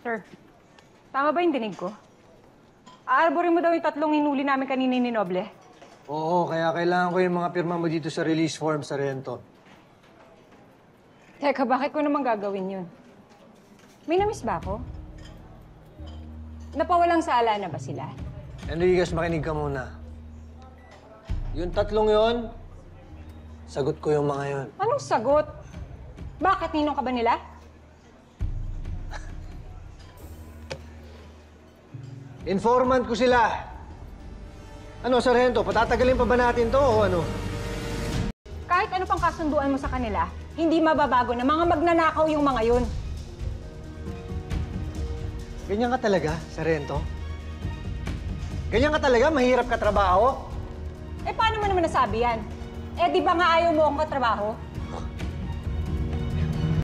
Sir, tama ba yung dinig ko? Aarborin mo daw yung 3 hinuli namin kanina ni Noble. Oo, kaya kailangan ko yung mga pirma mo dito sa release form, Sargento. Teka, bakit ko naman gagawin yun? May namiss ba ako? Napawalang sala na ba sila? Enriquez, makinig ka muna. Yung 3 yon, sagot ko yung mga yon. Anong sagot? Bakit? Ninong ka ba nila? Informant ko sila. Ano, Sargento, patatagalin pa ba natin to o ano? Kahit ano pang kasunduan mo sa kanila, hindi mababago na mga magnanakaw yung mga yun. Ganyan ka talaga, Sargento? Ganyan ka talaga? Mahirap ka trabaho? Eh, paano mo naman nasabi yan? Eh, di ba nga ayaw mo akong katrabaho?